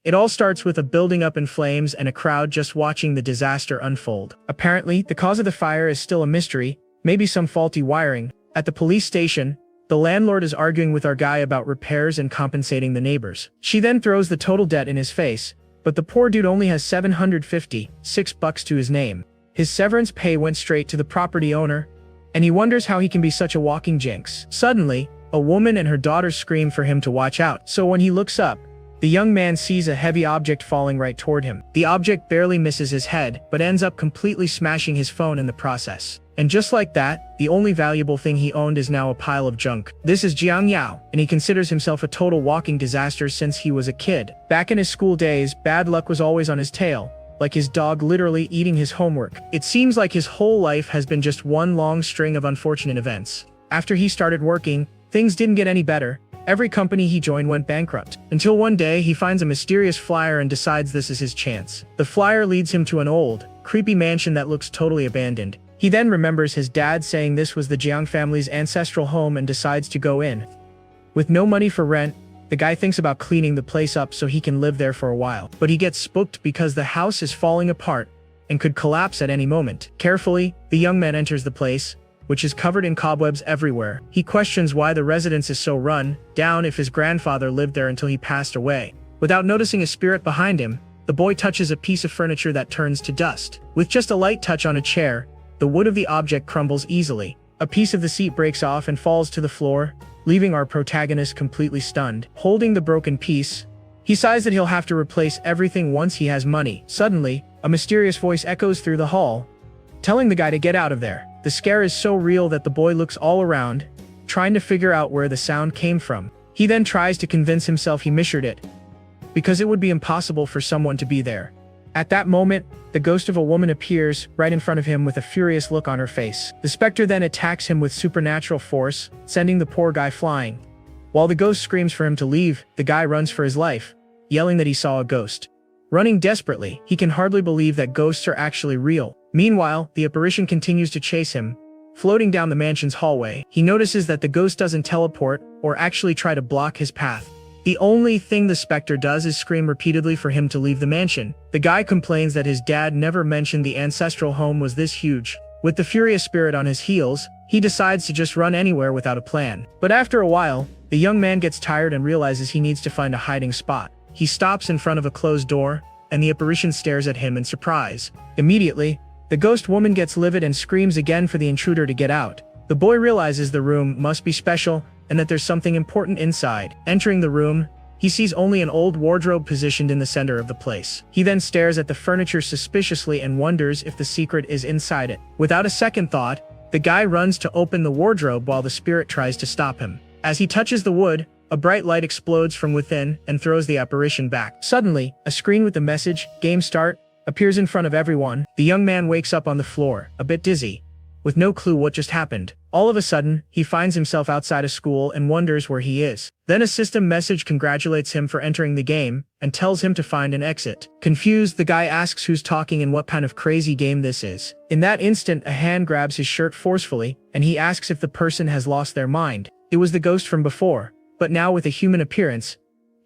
It all starts with a building up in flames and a crowd just watching the disaster unfold. Apparently, the cause of the fire is still a mystery, maybe some faulty wiring. At the police station, the landlord is arguing with our guy about repairs and compensating the neighbors. She then throws the total debt in his face, but the poor dude only has $756 to his name. His severance pay went straight to the property owner, and he wonders how he can be such a walking jinx. Suddenly, a woman and her daughter scream for him to watch out. So when he looks up, the young man sees a heavy object falling right toward him. The object barely misses his head, but ends up completely smashing his phone in the process. And just like that, the only valuable thing he owned is now a pile of junk. This is Jiang Yao, and he considers himself a total walking disaster since he was a kid. Back in his school days, bad luck was always on his tail, like his dog literally eating his homework. It seems like his whole life has been just one long string of unfortunate events. After he started working, things didn't get any better. Every company he joined went bankrupt, until one day he finds a mysterious flyer and decides this is his chance. The flyer leads him to an old, creepy mansion that looks totally abandoned. He then remembers his dad saying this was the Jiang family's ancestral home and decides to go in. With no money for rent, the guy thinks about cleaning the place up so he can live there for a while. But he gets spooked because the house is falling apart and could collapse at any moment. Carefully, the young man enters the place, which is covered in cobwebs everywhere. He questions why the residence is so run down if his grandfather lived there until he passed away. Without noticing a spirit behind him, the boy touches a piece of furniture that turns to dust. With just a light touch on a chair, the wood of the object crumbles easily. A piece of the seat breaks off and falls to the floor, leaving our protagonist completely stunned. Holding the broken piece, he sighs that he'll have to replace everything once he has money. Suddenly, a mysterious voice echoes through the hall, telling the guy to get out of there. The scare is so real that the boy looks all around, trying to figure out where the sound came from. He then tries to convince himself he misheard it, because it would be impossible for someone to be there. At that moment, the ghost of a woman appears right in front of him with a furious look on her face. The specter then attacks him with supernatural force, sending the poor guy flying. While the ghost screams for him to leave, the guy runs for his life, yelling that he saw a ghost. Running desperately, he can hardly believe that ghosts are actually real. Meanwhile, the apparition continues to chase him, floating down the mansion's hallway. He notices that the ghost doesn't teleport or actually try to block his path. The only thing the specter does is scream repeatedly for him to leave the mansion. The guy complains that his dad never mentioned the ancestral home was this huge. With the furious spirit on his heels, he decides to just run anywhere without a plan. But after a while, the young man gets tired and realizes he needs to find a hiding spot. He stops in front of a closed door, and the apparition stares at him in surprise. Immediately, the ghost woman gets livid and screams again for the intruder to get out. The boy realizes the room must be special and that there's something important inside. Entering the room, he sees only an old wardrobe positioned in the center of the place. He then stares at the furniture suspiciously and wonders if the secret is inside it. Without a second thought, the guy runs to open the wardrobe while the spirit tries to stop him. As he touches the wood, a bright light explodes from within and throws the apparition back. Suddenly, a screen with the message, "Game Start," appears in front of everyone. The young man wakes up on the floor, a bit dizzy, with no clue what just happened. All of a sudden, he finds himself outside of school and wonders where he is. Then a system message congratulates him for entering the game and tells him to find an exit. Confused, the guy asks who's talking and what kind of crazy game this is. In that instant, a hand grabs his shirt forcefully, and he asks if the person has lost their mind. It was the ghost from before, but now with a human appearance,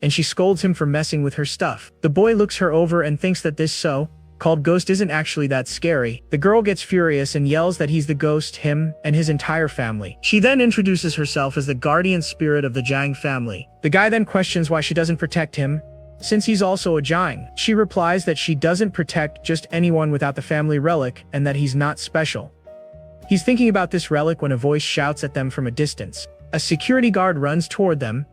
and she scolds him for messing with her stuff. The boy looks her over and thinks that this so-called ghost isn't actually that scary. The girl gets furious and yells that he's the ghost, him, and his entire family. She then introduces herself as the guardian spirit of the Jiang family. The guy then questions why she doesn't protect him, since he's also a Jiang. She replies that she doesn't protect just anyone without the family relic and that he's not special. He's thinking about this relic when a voice shouts at them from a distance. A security guard runs toward them,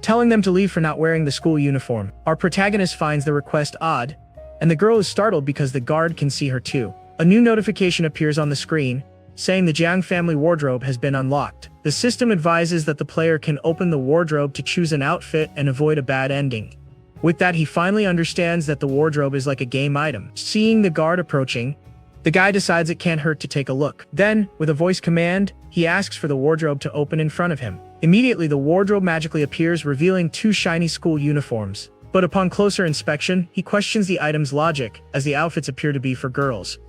telling them to leave for not wearing the school uniform. Our protagonist finds the request odd, and the girl is startled because the guard can see her too. A new notification appears on the screen, saying the Jiang family wardrobe has been unlocked. The system advises that the player can open the wardrobe to choose an outfit and avoid a bad ending. With that, he finally understands that the wardrobe is like a game item. Seeing the guard approaching, the guy decides it can't hurt to take a look. Then, with a voice command, he asks for the wardrobe to open in front of him. Immediately, the wardrobe magically appears, revealing two shiny school uniforms. But upon closer inspection, he questions the item's logic, as the outfits appear to be for girls.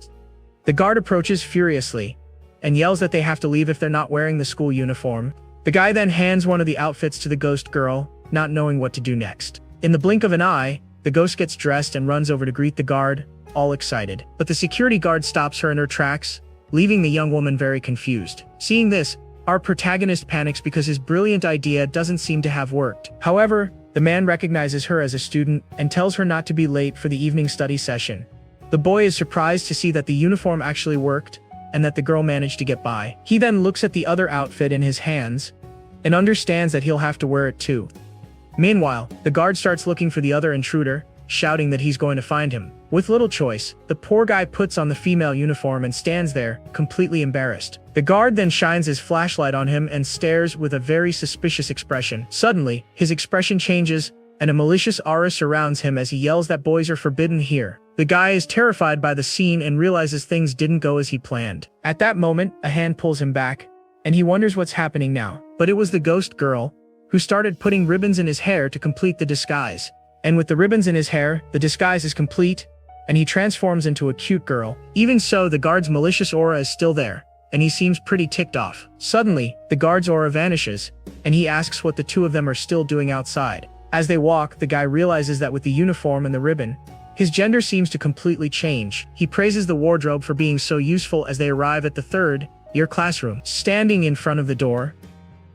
The guard approaches furiously, and yells that they have to leave if they're not wearing the school uniform. The guy then hands one of the outfits to the ghost girl, not knowing what to do next. In the blink of an eye, the ghost gets dressed and runs over to greet the guard, all excited. But the security guard stops her in her tracks, leaving the young woman very confused. Seeing this, our protagonist panics because his brilliant idea doesn't seem to have worked. However, the man recognizes her as a student and tells her not to be late for the evening study session. The boy is surprised to see that the uniform actually worked and that the girl managed to get by. He then looks at the other outfit in his hands and understands that he'll have to wear it too. Meanwhile, the guard starts looking for the other intruder, shouting that he's going to find him. With little choice, the poor guy puts on the female uniform and stands there, completely embarrassed. The guard then shines his flashlight on him and stares with a very suspicious expression. Suddenly, his expression changes, and a malicious aura surrounds him as he yells that boys are forbidden here. The guy is terrified by the scene and realizes things didn't go as he planned. At that moment, a hand pulls him back, and he wonders what's happening now. But it was the ghost girl, who started putting ribbons in his hair to complete the disguise. And with the ribbons in his hair, the disguise is complete, and he transforms into a cute girl. Even so, the guard's malicious aura is still there, and he seems pretty ticked off. Suddenly, the guard's aura vanishes, and he asks what the two of them are still doing outside. As they walk, the guy realizes that with the uniform and the ribbon, his gender seems to completely change. He praises the wardrobe for being so useful as they arrive at the third-year classroom. Standing in front of the door,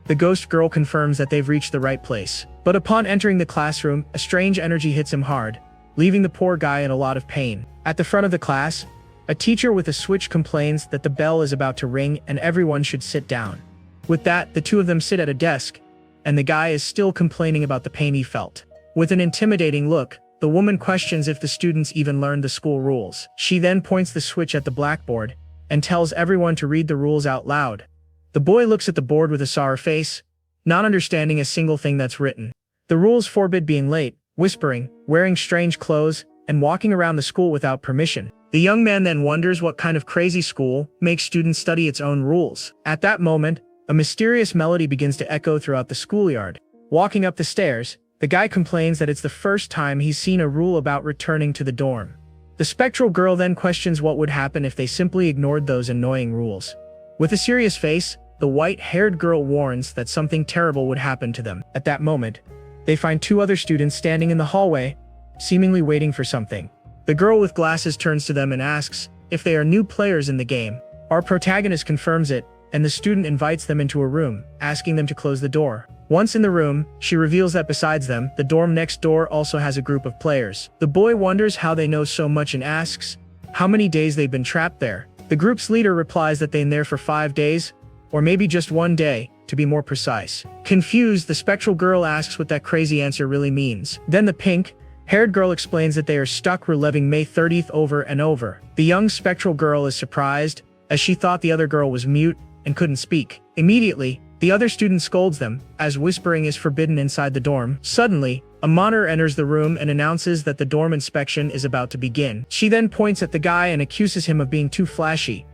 the ghost girl confirms that they've reached the right place. But upon entering the classroom, a strange energy hits him hard, leaving the poor guy in a lot of pain. At the front of the class, a teacher with a switch complains that the bell is about to ring and everyone should sit down. With that, the two of them sit at a desk, and the guy is still complaining about the pain he felt. With an intimidating look, the woman questions if the students even learned the school rules. She then points the switch at the blackboard and tells everyone to read the rules out loud. The boy looks at the board with a sour face, not understanding a single thing that's written. The rules forbid being late, whispering, wearing strange clothes, and walking around the school without permission. The young man then wonders what kind of crazy school makes students study its own rules. At that moment, a mysterious melody begins to echo throughout the schoolyard. Walking up the stairs, the guy complains that it's the first time he's seen a rule about returning to the dorm. The spectral girl then questions what would happen if they simply ignored those annoying rules. With a serious face, the white-haired girl warns that something terrible would happen to them. At that moment, they find two other students standing in the hallway, seemingly waiting for something. The girl with glasses turns to them and asks if they are new players in the game. Our protagonist confirms it, and the student invites them into a room, asking them to close the door. Once in the room, she reveals that besides them, the dorm next door also has a group of players. The boy wonders how they know so much and asks how many days they've been trapped there. The group's leader replies that they've been there for 5 days, or maybe just 1 day, to be more precise. Confused, the spectral girl asks what that crazy answer really means. Then the pink-haired girl explains that they are stuck reliving May 30th over and over. The young spectral girl is surprised, as she thought the other girl was mute and couldn't speak. Immediately, the other student scolds them, as whispering is forbidden inside the dorm. Suddenly, a monitor enters the room and announces that the dorm inspection is about to begin. She then points at the guy and accuses him of being too flashy,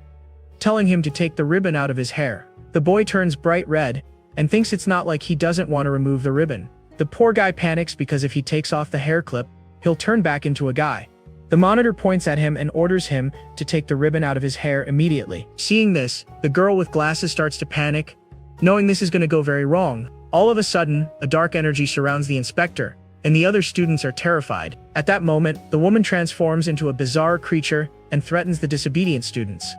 telling him to take the ribbon out of his hair. The boy turns bright red and thinks it's not like he doesn't want to remove the ribbon. The poor guy panics because if he takes off the hair clip, he'll turn back into a guy. The monitor points at him and orders him to take the ribbon out of his hair immediately. Seeing this, the girl with glasses starts to panic, knowing this is going to go very wrong. All of a sudden, a dark energy surrounds the inspector, and the other students are terrified. At that moment, the woman transforms into a bizarre creature and threatens the disobedient students.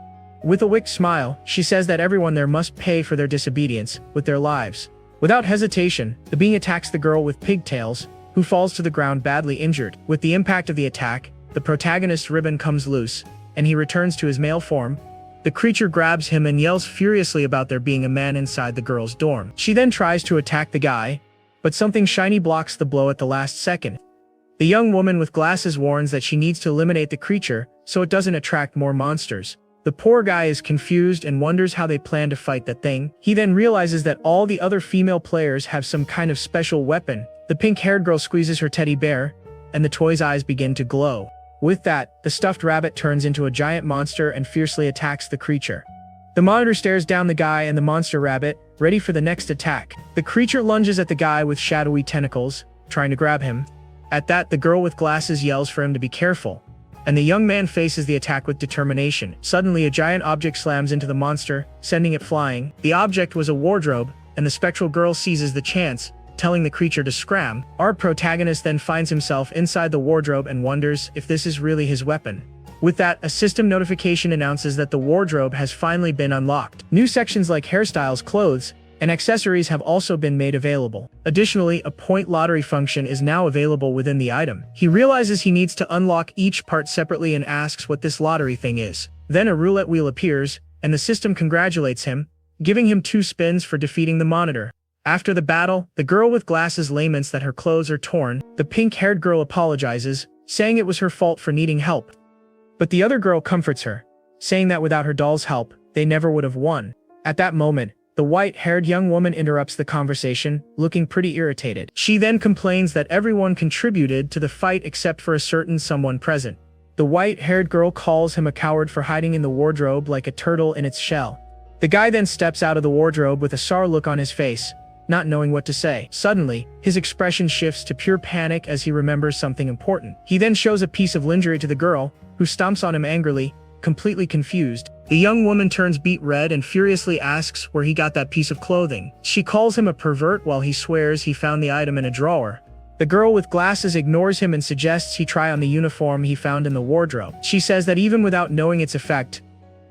With a wicked smile, she says that everyone there must pay for their disobedience with their lives. Without hesitation, the being attacks the girl with pigtails, who falls to the ground badly injured. With the impact of the attack, the protagonist's ribbon comes loose, and he returns to his male form. The creature grabs him and yells furiously about there being a man inside the girl's dorm. She then tries to attack the guy, but something shiny blocks the blow at the last second. The young woman with glasses warns that she needs to eliminate the creature so it doesn't attract more monsters. The poor guy is confused and wonders how they plan to fight that thing. He then realizes that all the other female players have some kind of special weapon. The pink-haired girl squeezes her teddy bear, and the toy's eyes begin to glow. With that, the stuffed rabbit turns into a giant monster and fiercely attacks the creature. The monitor stares down the guy and the monster rabbit, ready for the next attack. The creature lunges at the guy with shadowy tentacles, trying to grab him. At that, the girl with glasses yells for him to be careful, and the young man faces the attack with determination. Suddenly, a giant object slams into the monster, sending it flying. The object was a wardrobe, and the spectral girl seizes the chance telling the creature to scram. Our protagonist then finds himself inside the wardrobe and wonders if this is really his weapon. With that, a system notification announces that the wardrobe has finally been unlocked. New sections like hairstyles, clothes, and accessories have also been made available. Additionally, a point lottery function is now available within the item. He realizes he needs to unlock each part separately and asks what this lottery thing is. Then a roulette wheel appears, and the system congratulates him, giving him 2 spins for defeating the monitor. After the battle, the girl with glasses laments that her clothes are torn. The pink-haired girl apologizes, saying it was her fault for needing help. But the other girl comforts her, saying that without her doll's help, they never would have won. At that moment, the white-haired young woman interrupts the conversation, looking pretty irritated. She then complains that everyone contributed to the fight except for a certain someone present. The white-haired girl calls him a coward for hiding in the wardrobe like a turtle in its shell. The guy then steps out of the wardrobe with a sour look on his face, not knowing what to say. Suddenly, his expression shifts to pure panic as he remembers something important. He then shows a piece of lingerie to the girl, who stomps on him angrily, completely confused. The young woman turns beet red and furiously asks where he got that piece of clothing. She calls him a pervert while he swears he found the item in a drawer. The girl with glasses ignores him and suggests he try on the uniform he found in the wardrobe. She says that even without knowing its effect,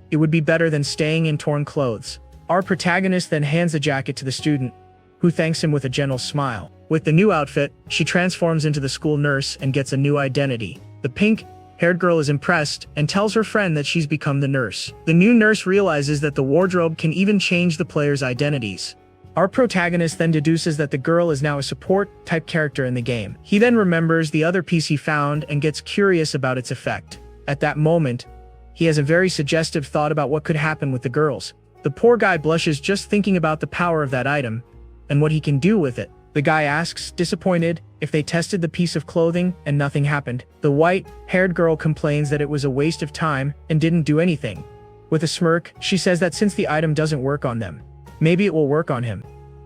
it would be better than staying in torn clothes. Our protagonist then hands the jacket to the student, who thanks him with a gentle smile. With the new outfit, she transforms into the school nurse and gets a new identity. The pink-haired girl is impressed and tells her friend that she's become the nurse. The new nurse realizes that the wardrobe can even change the players' identities. Our protagonist then deduces that the girl is now a support-type character in the game. He then remembers the other piece he found and gets curious about its effect. At that moment, he has a very suggestive thought about what could happen with the girls. The poor guy blushes just thinking about the power of that item and what he can do with it. The guy asks, disappointed, if they tested the piece of clothing and nothing happened. The white-haired girl complains that it was a waste of time and didn't do anything. With a smirk, she says that since the item doesn't work on them, maybe it will work on him.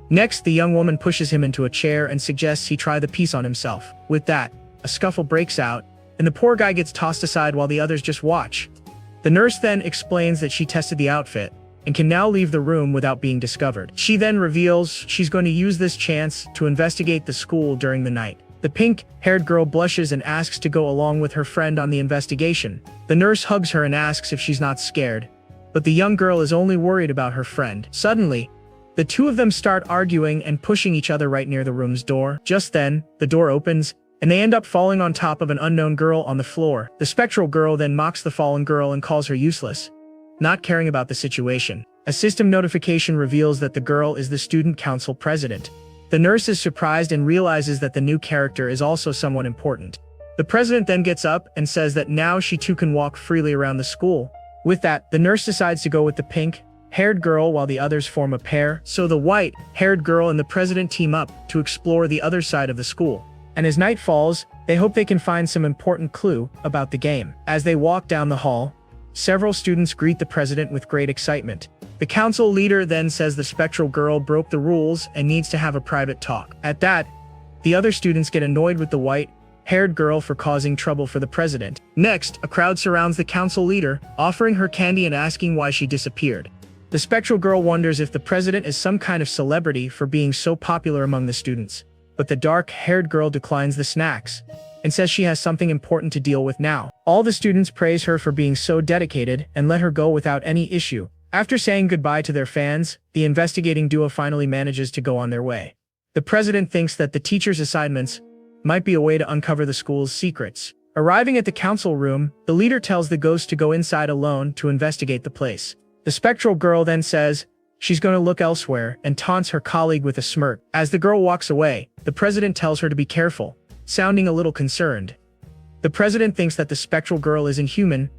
Next, the young woman pushes him into a chair and suggests he try the piece on himself. With that, a scuffle breaks out, and the poor guy gets tossed aside while the others just watch. The nurse then explains that she tested the outfit and can now leave the room without being discovered. She then reveals she's going to use this chance to investigate the school during the night. The pink-haired girl blushes and asks to go along with her friend on the investigation. The nurse hugs her and asks if she's not scared, but the young girl is only worried about her friend. Suddenly, the two of them start arguing and pushing each other right near the room's door. Just then, the door opens, and they end up falling on top of an unknown girl on the floor. The spectral girl then mocks the fallen girl and calls her useless, not caring about the situation. A system notification reveals that the girl is the student council president. The nurse is surprised and realizes that the new character is also someone important. The president then gets up and says that now she too can walk freely around the school. With that, the nurse decides to go with the pink-haired girl while the others form a pair, so the white-haired girl and the president team up to explore the other side of the school. And as night falls, they hope they can find some important clue about the game. As they walk down the hall, several students greet the president with great excitement. The council leader then says the spectral girl broke the rules and needs to have a private talk. At that, the other students get annoyed with the white-haired girl for causing trouble for the president. Next, a crowd surrounds the council leader, offering her candy and asking why she disappeared. The spectral girl wonders if the president is some kind of celebrity for being so popular among the students. But the dark-haired girl declines the snacks and says she has something important to deal with now. All the students praise her for being so dedicated and let her go without any issue. After saying goodbye to their fans, the investigating duo finally manages to go on their way. The president thinks that the teacher's assignments might be a way to uncover the school's secrets. Arriving at the council room, the leader tells the ghost to go inside alone to investigate the place. The spectral girl then says she's going to look elsewhere and taunts her colleague with a smirk. As the girl walks away, the president tells her to be careful, sounding a little concerned. The president thinks that the spectral girl isn't human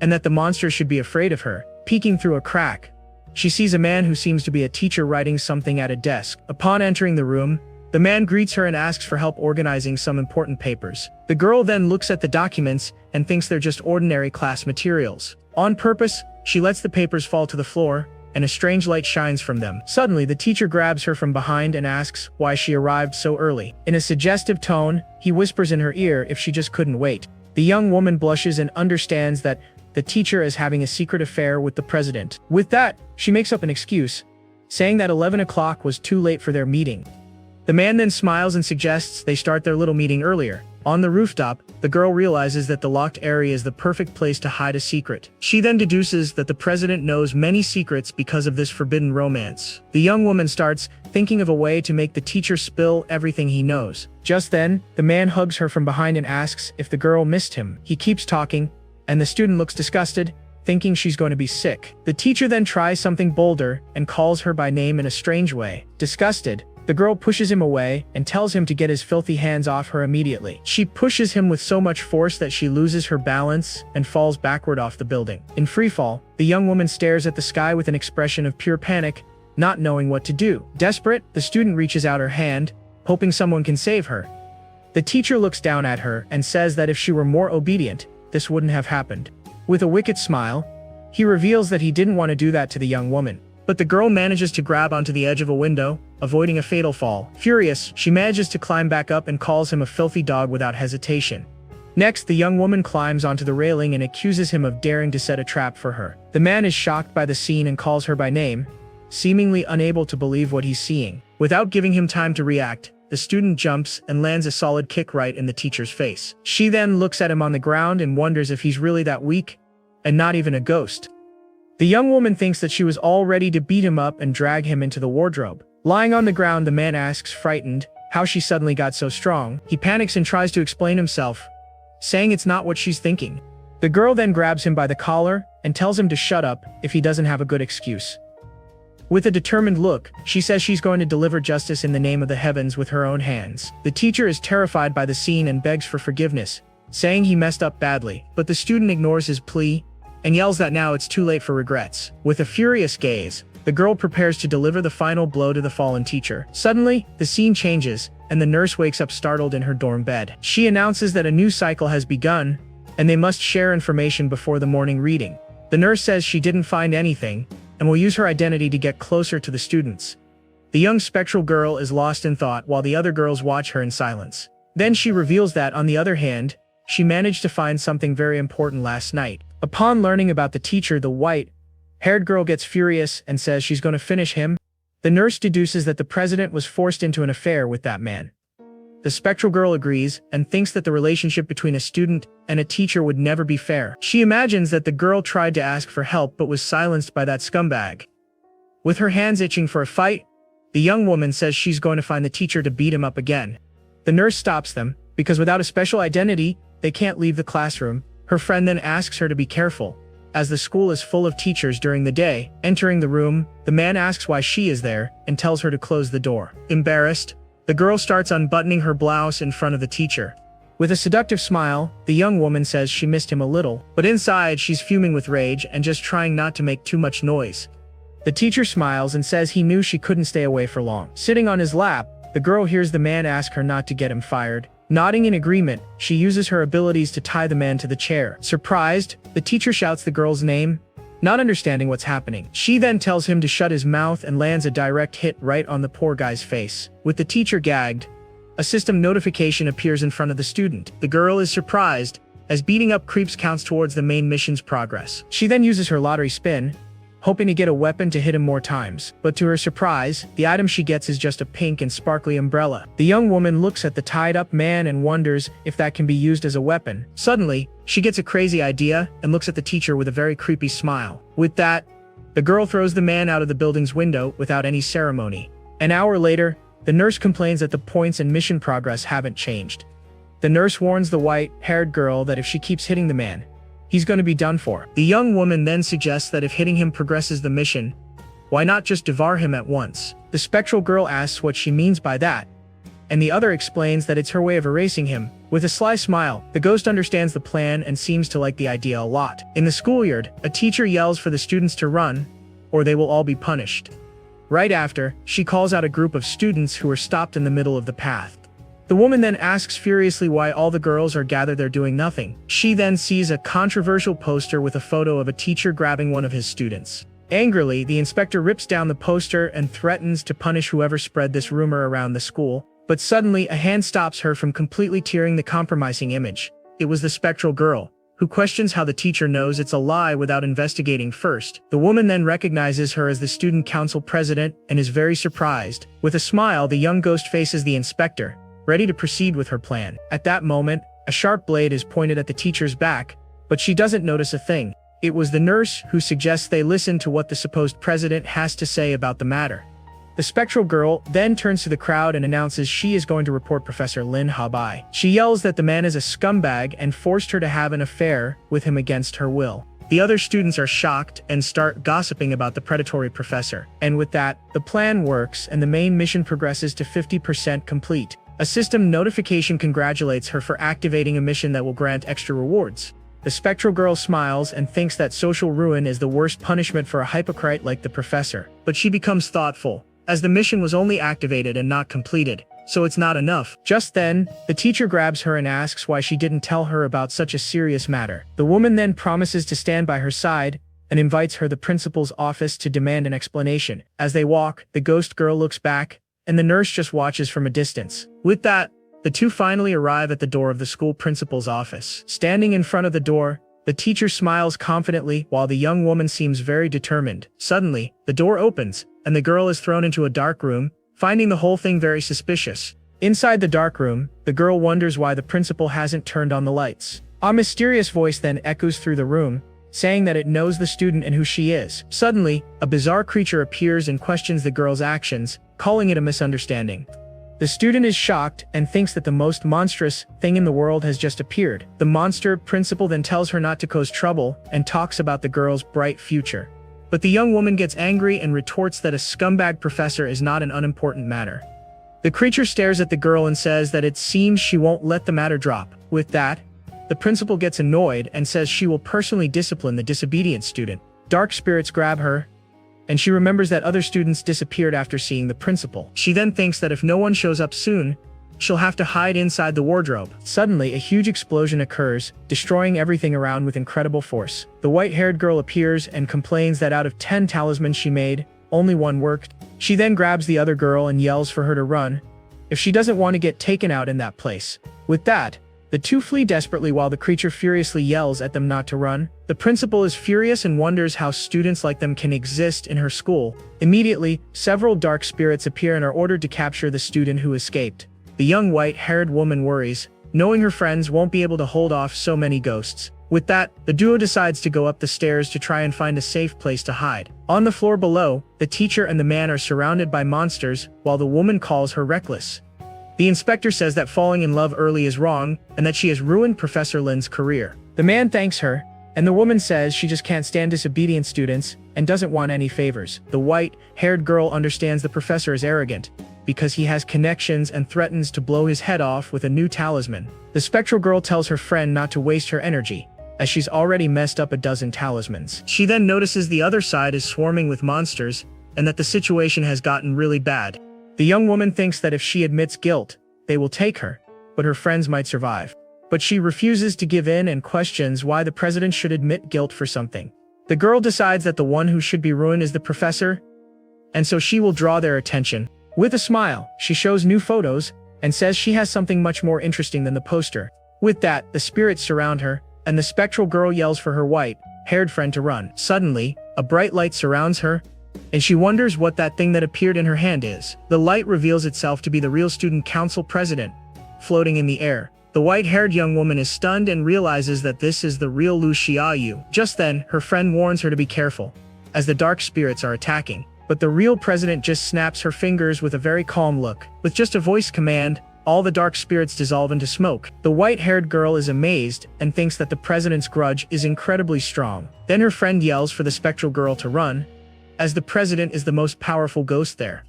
and that the monster should be afraid of her. Peeking through a crack, she sees a man who seems to be a teacher writing something at a desk. Upon entering the room, the man greets her and asks for help organizing some important papers. The girl then looks at the documents and thinks they're just ordinary class materials. On purpose, she lets the papers fall to the floor, and a strange light shines from them. Suddenly, the teacher grabs her from behind and asks why she arrived so early. In a suggestive tone, he whispers in her ear if she just couldn't wait. The young woman blushes and understands that the teacher is having a secret affair with the president. With that, she makes up an excuse, saying that 11 o'clock was too late for their meeting. The man then smiles and suggests they start their little meeting earlier. On the rooftop, the girl realizes that the locked area is the perfect place to hide a secret. She then deduces that the president knows many secrets because of this forbidden romance. The young woman starts thinking of a way to make the teacher spill everything he knows. Just then, the man hugs her from behind and asks if the girl missed him. He keeps talking, and the student looks disgusted, thinking she's going to be sick. The teacher then tries something bolder and calls her by name in a strange way. Disgusted, the girl pushes him away and tells him to get his filthy hands off her immediately. She pushes him with so much force that she loses her balance and falls backward off the building. In freefall, the young woman stares at the sky with an expression of pure panic, not knowing what to do. Desperate, the student reaches out her hand, hoping someone can save her. The teacher looks down at her and says that if she were more obedient, this wouldn't have happened. With a wicked smile, he reveals that he didn't want to do that to the young woman. But the girl manages to grab onto the edge of a window, avoiding a fatal fall. Furious, she manages to climb back up and calls him a filthy dog without hesitation. Next, the young woman climbs onto the railing and accuses him of daring to set a trap for her. The man is shocked by the scene and calls her by name, seemingly unable to believe what he's seeing. Without giving him time to react, the student jumps and lands a solid kick right in the teacher's face. She then looks at him on the ground and wonders if he's really that weak, and not even a ghost. The young woman thinks that she was all ready to beat him up and drag him into the wardrobe. Lying on the ground, the man asks, frightened, how she suddenly got so strong. He panics and tries to explain himself, saying it's not what she's thinking. The girl then grabs him by the collar and tells him to shut up if he doesn't have a good excuse. With a determined look, she says she's going to deliver justice in the name of the heavens with her own hands. The teacher is terrified by the scene and begs for forgiveness, saying he messed up badly, but the student ignores his plea and yells that now it's too late for regrets. With a furious gaze, the girl prepares to deliver the final blow to the fallen teacher. Suddenly, the scene changes, and the nurse wakes up startled in her dorm bed. She announces that a new cycle has begun, and they must share information before the morning reading. The nurse says she didn't find anything, and will use her identity to get closer to the students. The young spectral girl is lost in thought while the other girls watch her in silence. Then she reveals that, on the other hand, she managed to find something very important last night. Upon learning about the teacher, the white-haired girl gets furious and says she's going to finish him. The nurse deduces that the president was forced into an affair with that man. The spectral girl agrees and thinks that the relationship between a student and a teacher would never be fair. She imagines that the girl tried to ask for help but was silenced by that scumbag. With her hands itching for a fight, the young woman says she's going to find the teacher to beat him up again. The nurse stops them, because without a special identity, they can't leave the classroom. Her friend then asks her to be careful, as the school is full of teachers during the day. Entering the room, the man asks why she is there and tells her to close the door. Embarrassed, the girl starts unbuttoning her blouse in front of the teacher. With a seductive smile, the young woman says she missed him a little, but inside she's fuming with rage and just trying not to make too much noise. The teacher smiles and says he knew she couldn't stay away for long. Sitting on his lap, the girl hears the man ask her not to get him fired. Nodding in agreement, she uses her abilities to tie the man to the chair. Surprised, the teacher shouts the girl's name, not understanding what's happening. She then tells him to shut his mouth and lands a direct hit right on the poor guy's face. With the teacher gagged, a system notification appears in front of the student. The girl is surprised, as beating up creeps counts towards the main mission's progress. She then uses her lottery spin, hoping to get a weapon to hit him more times. But to her surprise, the item she gets is just a pink and sparkly umbrella. The young woman looks at the tied-up man and wonders if that can be used as a weapon. Suddenly, she gets a crazy idea and looks at the teacher with a very creepy smile. With that, the girl throws the man out of the building's window without any ceremony. An hour later, the nurse complains that the points in mission progress haven't changed. The nurse warns the white-haired girl that if she keeps hitting the man, he's going to be done for. The young woman then suggests that if hitting him progresses the mission, why not just devour him at once? The spectral girl asks what she means by that, and the other explains that it's her way of erasing him. With a sly smile, the ghost understands the plan and seems to like the idea a lot. In the schoolyard, a teacher yells for the students to run, or they will all be punished. Right after, she calls out a group of students who are stopped in the middle of the path. The woman then asks furiously why all the girls are gathered there doing nothing. She then sees a controversial poster with a photo of a teacher grabbing one of his students. Angrily, the inspector rips down the poster and threatens to punish whoever spread this rumor around the school. But suddenly, a hand stops her from completely tearing the compromising image. It was the spectral girl. who questions how the teacher knows it's a lie without investigating first. The woman then recognizes her as the student council president and is very surprised. With a smile, the young ghost faces the inspector, ready to proceed with her plan. At that moment, a sharp blade is pointed at the teacher's back, but she doesn't notice a thing. It was the nurse who suggests they listen to what the supposed president has to say about the matter. The spectral girl then turns to the crowd and announces she is going to report Professor Lin Habai. She yells that the man is a scumbag and forced her to have an affair with him against her will. The other students are shocked and start gossiping about the predatory professor. And with that, the plan works and the main mission progresses to 50% complete. A system notification congratulates her for activating a mission that will grant extra rewards. The spectral girl smiles and thinks that social ruin is the worst punishment for a hypocrite like the professor. But she becomes thoughtful, as the mission was only activated and not completed, so it's not enough. Just then, the teacher grabs her and asks why she didn't tell her about such a serious matter. The woman then promises to stand by her side and invites her to the principal's office to demand an explanation. As they walk, the ghost girl looks back, and the nurse just watches from a distance. With that, the two finally arrive at the door of the school principal's office. Standing in front of the door, the teacher smiles confidently while the young woman seems very determined. Suddenly, the door opens, and the girl is thrown into a dark room, finding the whole thing very suspicious. Inside the dark room, the girl wonders why the principal hasn't turned on the lights. A mysterious voice then echoes through the room, saying that it knows the student and who she is. Suddenly, a bizarre creature appears and questions the girl's actions, calling it a misunderstanding. The student is shocked and thinks that the most monstrous thing in the world has just appeared. The monster principal then tells her not to cause trouble and talks about the girl's bright future. But the young woman gets angry and retorts that a scumbag professor is not an unimportant matter. The creature stares at the girl and says that it seems she won't let the matter drop. With that, the principal gets annoyed and says she will personally discipline the disobedient student. Dark spirits grab her, and she remembers that other students disappeared after seeing the principal. She then thinks that if no one shows up soon, she'll have to hide inside the wardrobe. Suddenly, a huge explosion occurs, destroying everything around with incredible force. The white-haired girl appears and complains that out of 10 talismans she made, only one worked. She then grabs the other girl and yells for her to run, if she doesn't want to get taken out in that place. With that, the two flee desperately while the creature furiously yells at them not to run. The principal is furious and wonders how students like them can exist in her school. Immediately, several dark spirits appear and are ordered to capture the student who escaped. The young white-haired woman worries, knowing her friends won't be able to hold off so many ghosts. With that, the duo decides to go up the stairs to try and find a safe place to hide. On the floor below, the teacher and the man are surrounded by monsters, while the woman calls her reckless. The inspector says that falling in love early is wrong, and that she has ruined Professor Lin's career. The man thanks her, and the woman says she just can't stand disobedient students, and doesn't want any favors. The white-haired girl understands the professor is arrogant, because he has connections and threatens to blow his head off with a new talisman. The spectral girl tells her friend not to waste her energy, as she's already messed up a dozen talismans. She then notices the other side is swarming with monsters, and that the situation has gotten really bad. The young woman thinks that if she admits guilt, they will take her, but her friends might survive. But she refuses to give in and questions why the president should admit guilt for something. The girl decides that the one who should be ruined is the professor, and so she will draw their attention. With a smile, she shows new photos, and says she has something much more interesting than the poster. With that, the spirits surround her, and the spectral girl yells for her white-haired friend to run. Suddenly, a bright light surrounds her, and she wonders what that thing that appeared in her hand is. The light reveals itself to be the real student council president, floating in the air. The white-haired young woman is stunned and realizes that this is the real Lu Xiaoyu. Just then, her friend warns her to be careful, as the dark spirits are attacking. But the real president just snaps her fingers with a very calm look. With just a voice command, all the dark spirits dissolve into smoke. The white-haired girl is amazed and thinks that the president's grudge is incredibly strong. Then her friend yells for the spectral girl to run, as the president is the most powerful ghost there.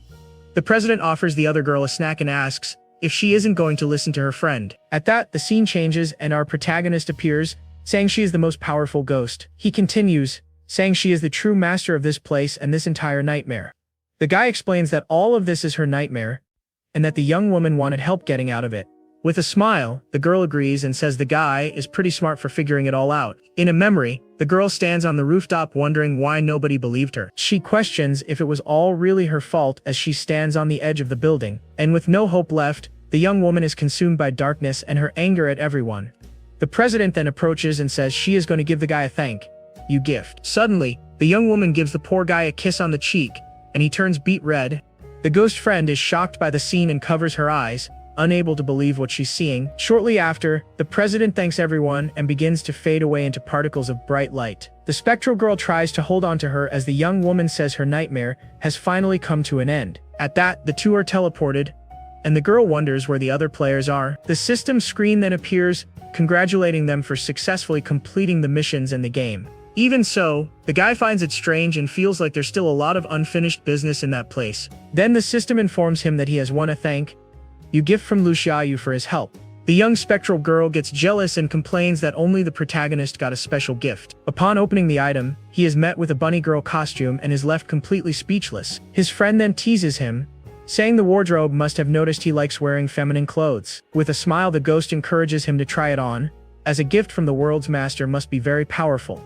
The president offers the other girl a snack and asks if she isn't going to listen to her friend. At that, the scene changes and our protagonist appears, saying she is the most powerful ghost. He continues, saying she is the true master of this place and this entire nightmare. The guy explains that all of this is her nightmare, and that the young woman wanted help getting out of it. With a smile, the girl agrees and says the guy is pretty smart for figuring it all out. In a memory, the girl stands on the rooftop wondering why nobody believed her. She questions if it was all really her fault as she stands on the edge of the building. And with no hope left, the young woman is consumed by darkness and her anger at everyone. The president then approaches and says she is going to give the guy a thank you gift. Suddenly, the young woman gives the poor guy a kiss on the cheek, and he turns beet red. The ghost friend is shocked by the scene and covers her eyes, unable to believe what she's seeing. Shortly after, the president thanks everyone and begins to fade away into particles of bright light. The spectral girl tries to hold on to her as the young woman says her nightmare has finally come to an end. At that, the two are teleported, and the girl wonders where the other players are. The system screen then appears, congratulating them for successfully completing the missions in the game. Even so, the guy finds it strange and feels like there's still a lot of unfinished business in that place. Then the system informs him that he has won a thank you gift from Luciayu for his help. The young spectral girl gets jealous and complains that only the protagonist got a special gift. Upon opening the item, he is met with a bunny girl costume and is left completely speechless. His friend then teases him, saying the wardrobe must have noticed he likes wearing feminine clothes. With a smile, the ghost encourages him to try it on, as a gift from the world's master must be very powerful.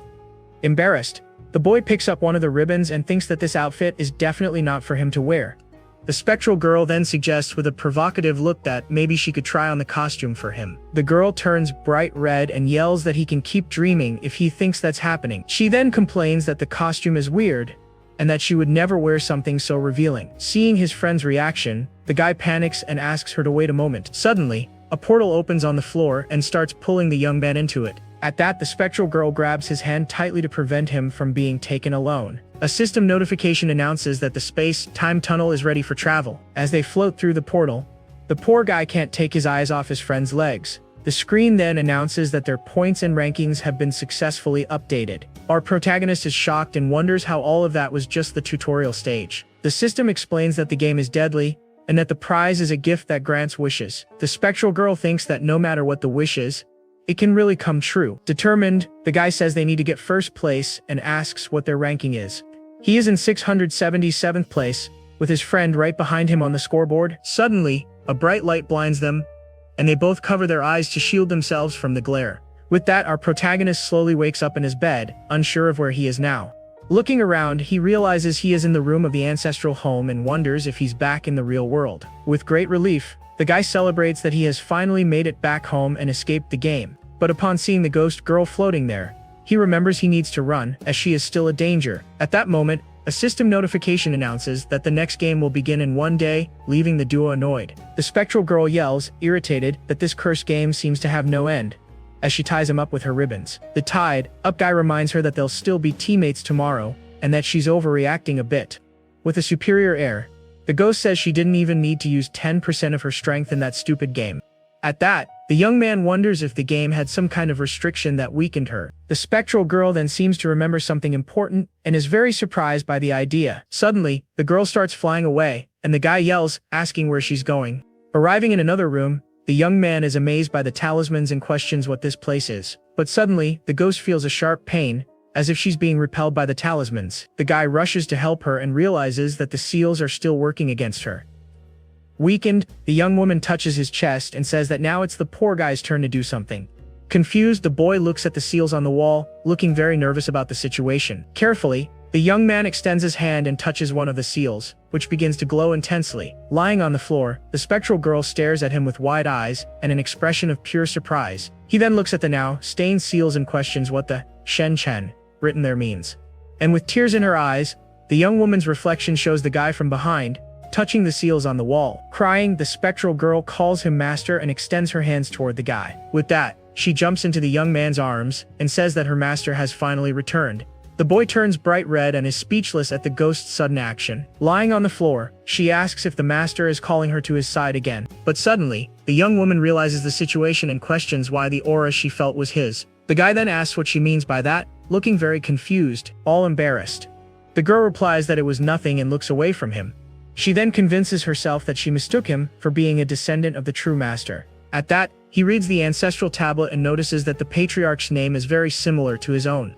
Embarrassed, the boy picks up one of the ribbons and thinks that this outfit is definitely not for him to wear. The spectral girl then suggests with a provocative look that maybe she could try on the costume for him. The girl turns bright red and yells that he can keep dreaming if he thinks that's happening. She then complains that the costume is weird, and that she would never wear something so revealing. Seeing his friend's reaction, the guy panics and asks her to wait a moment. Suddenly, a portal opens on the floor and starts pulling the young man into it. At that, the spectral girl grabs his hand tightly to prevent him from being taken alone. A system notification announces that the space-time tunnel is ready for travel. As they float through the portal, the poor guy can't take his eyes off his friend's legs. The screen then announces that their points and rankings have been successfully updated. Our protagonist is shocked and wonders how all of that was just the tutorial stage. The system explains that the game is deadly, and that the prize is a gift that grants wishes. The spectral girl thinks that no matter what the wish is, it can really come true. Determined, the guy says they need to get first place and asks what their ranking is. He is in 677th place, with his friend right behind him on the scoreboard. Suddenly, a bright light blinds them, and they both cover their eyes to shield themselves from the glare. With that, our protagonist slowly wakes up in his bed, unsure of where he is now. Looking around, he realizes he is in the room of the ancestral home and wonders if he's back in the real world. With great relief, the guy celebrates that he has finally made it back home and escaped the game. But upon seeing the ghost girl floating there, he remembers he needs to run, as she is still a danger. At that moment, a system notification announces that the next game will begin in 1 day, leaving the duo annoyed. The spectral girl yells, irritated, that this cursed game seems to have no end, as she ties him up with her ribbons. The tied up guy reminds her that they'll still be teammates tomorrow, and that she's overreacting a bit. With a superior air, the ghost says she didn't even need to use 10% of her strength in that stupid game. At that, the young man wonders if the game had some kind of restriction that weakened her. The spectral girl then seems to remember something important and is very surprised by the idea. Suddenly, the girl starts flying away, and the guy yells, asking where she's going. Arriving in another room, the young man is amazed by the talismans and questions what this place is. But suddenly, the ghost feels a sharp pain, as if she's being repelled by the talismans. The guy rushes to help her and realizes that the seals are still working against her. Weakened, the young woman touches his chest and says that now it's the poor guy's turn to do something. Confused, the boy looks at the seals on the wall, looking very nervous about the situation. Carefully, the young man extends his hand and touches one of the seals, which begins to glow intensely. Lying on the floor, the spectral girl stares at him with wide eyes and an expression of pure surprise. He then looks at the now stained seals and questions what the Shen Chen written there means. And with tears in her eyes, the young woman's reflection shows the guy from behind, touching the seals on the wall. Crying, the spectral girl calls him master and extends her hands toward the guy. With that, she jumps into the young man's arms and says that her master has finally returned. The boy turns bright red and is speechless at the ghost's sudden action. Lying on the floor, she asks if the master is calling her to his side again. But suddenly, the young woman realizes the situation and questions why the aura she felt was his. The guy then asks what she means by that, looking very confused, all embarrassed. The girl replies that it was nothing and looks away from him. She then convinces herself that she mistook him for being a descendant of the true master. At that, he reads the ancestral tablet and notices that the patriarch's name is very similar to his own.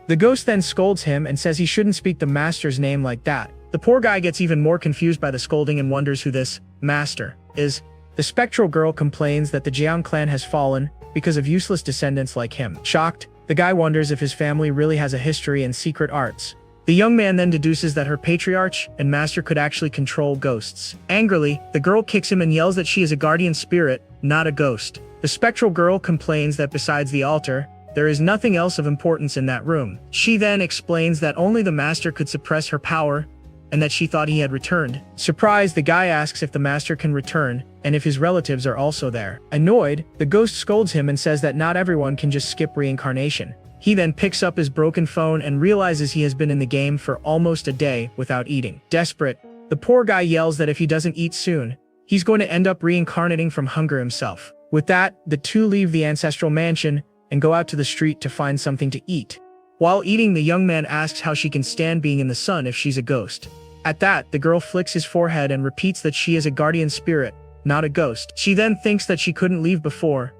The ghost then scolds him and says he shouldn't speak the master's name like that. The poor guy gets even more confused by the scolding and wonders who this master is. The spectral girl complains that the Jiang clan has fallen because of useless descendants like him. Shocked, the guy wonders if his family really has a history in secret arts. The young man then deduces that her patriarch and master could actually control ghosts. Angrily, the girl kicks him and yells that she is a guardian spirit, not a ghost. The spectral girl complains that besides the altar, there is nothing else of importance in that room. She then explains that only the master could suppress her power, and that she thought he had returned. Surprised, the guy asks if the master can return, and if his relatives are also there. Annoyed, the ghost scolds him and says that not everyone can just skip reincarnation. He then picks up his broken phone and realizes he has been in the game for almost a day without eating. Desperate, the poor guy yells that if he doesn't eat soon, he's going to end up reincarnating from hunger himself. With that, the two leave the ancestral mansion and go out to the street to find something to eat. While eating, the young man asks how she can stand being in the sun if she's a ghost. At that, the girl flicks his forehead and repeats that she is a guardian spirit, not a ghost. She then thinks that she couldn't leave before,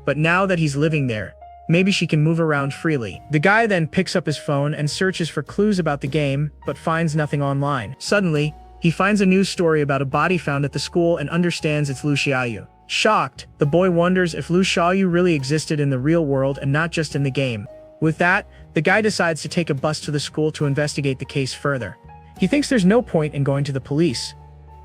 but now that he's living there, maybe she can move around freely. The guy then picks up his phone and searches for clues about the game, but finds nothing online. Suddenly, he finds a news story about a body found at the school and understands it's Lu Xiaoyu. Shocked, the boy wonders if Lu Xiaoyu really existed in the real world and not just in the game. With that, the guy decides to take a bus to the school to investigate the case further. He thinks there's no point in going to the police,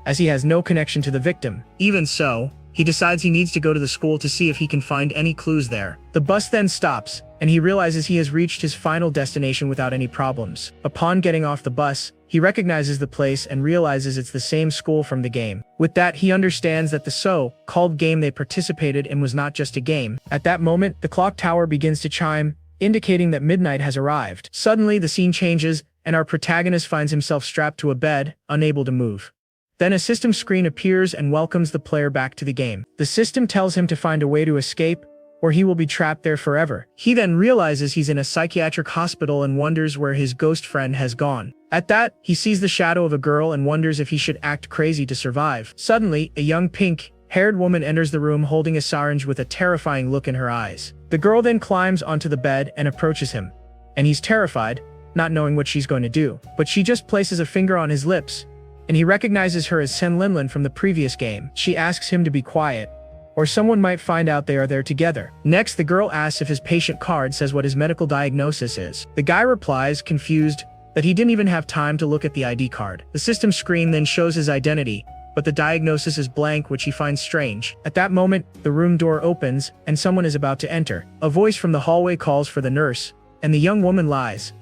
as he has no connection to the victim. Even so, he decides he needs to go to the school to see if he can find any clues there. The bus then stops, and he realizes he has reached his final destination without any problems. Upon getting off the bus, he recognizes the place and realizes it's the same school from the game. With that, he understands that the so-called game they participated in was not just a game. At that moment, the clock tower begins to chime, indicating that midnight has arrived. Suddenly, the scene changes, and our protagonist finds himself strapped to a bed, unable to move. Then a system screen appears and welcomes the player back to the game. The system tells him to find a way to escape, or he will be trapped there forever. He then realizes he's in a psychiatric hospital and wonders where his ghost friend has gone. At that, he sees the shadow of a girl and wonders if he should act crazy to survive. Suddenly, a young pink-haired woman enters the room holding a syringe with a terrifying look in her eyes. The girl then climbs onto the bed and approaches him, and he's terrified, not knowing what she's going to do. But she just places a finger on his lips, and he recognizes her as Sen Linlin from the previous game. She asks him to be quiet, or someone might find out they are there together. Next, the girl asks if his patient card says what his medical diagnosis is. The guy replies, confused, that he didn't even have time to look at the ID card. The system screen then shows his identity, but the diagnosis is blank, which he finds strange. At that moment, the room door opens, and someone is about to enter. A voice from the hallway calls for the nurse, and the young woman lies,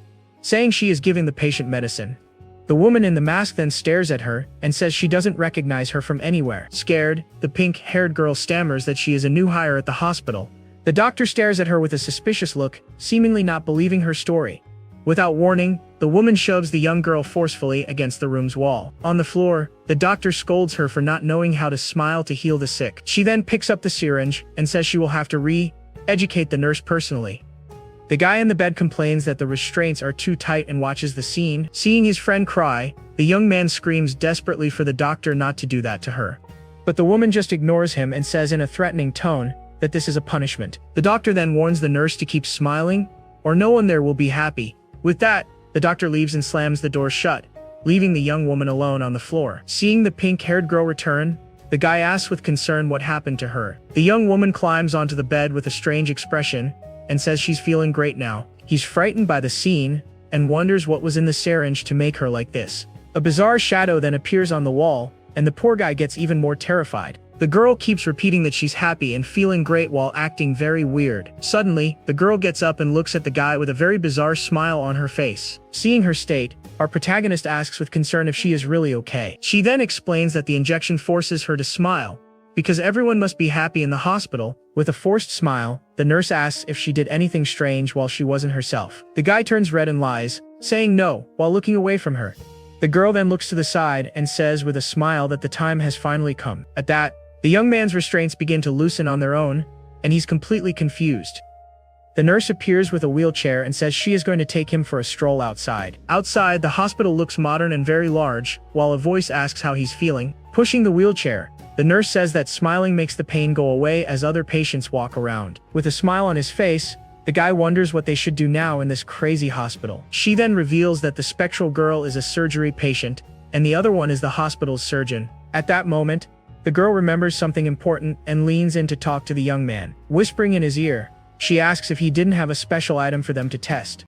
saying she is giving the patient medicine. The woman in the mask then stares at her and says she doesn't recognize her from anywhere. Scared, the pink-haired girl stammers that she is a new hire at the hospital. The doctor stares at her with a suspicious look, seemingly not believing her story. Without warning, the woman shoves the young girl forcefully against the room's wall. On the floor, the doctor scolds her for not knowing how to smile to heal the sick. She then picks up the syringe and says she will have to re-educate the nurse personally. The guy in the bed complains that the restraints are too tight and watches the scene. Seeing his friend cry, the young man screams desperately for the doctor not to do that to her. But the woman just ignores him and says in a threatening tone that this is a punishment. The doctor then warns the nurse to keep smiling, or no one there will be happy. With that, the doctor leaves and slams the door shut, leaving the young woman alone on the floor. Seeing the pink-haired girl return, the guy asks with concern what happened to her. The young woman climbs onto the bed with a strange expression, and says she's feeling great now. He's frightened by the scene, and wonders what was in the syringe to make her like this. A bizarre shadow then appears on the wall, and the poor guy gets even more terrified. The girl keeps repeating that she's happy and feeling great while acting very weird. Suddenly, the girl gets up and looks at the guy with a very bizarre smile on her face. Seeing her state, our protagonist asks with concern if she is really okay. She then explains that the injection forces her to smile, because everyone must be happy in the hospital. With a forced smile, the nurse asks if she did anything strange while she wasn't herself. The guy turns red and lies, saying no, while looking away from her. The girl then looks to the side and says with a smile that the time has finally come. At that, the young man's restraints begin to loosen on their own, and he's completely confused. The nurse appears with a wheelchair and says she is going to take him for a stroll outside. Outside, the hospital looks modern and very large, while a voice asks how he's feeling. Pushing the wheelchair, the nurse says that smiling makes the pain go away as other patients walk around. With a smile on his face, the guy wonders what they should do now in this crazy hospital. She then reveals that the spectral girl is a surgery patient, and the other one is the hospital's surgeon. At that moment, the girl remembers something important and leans in to talk to the young man. Whispering in his ear, she asks if he didn't have a special item for them to test.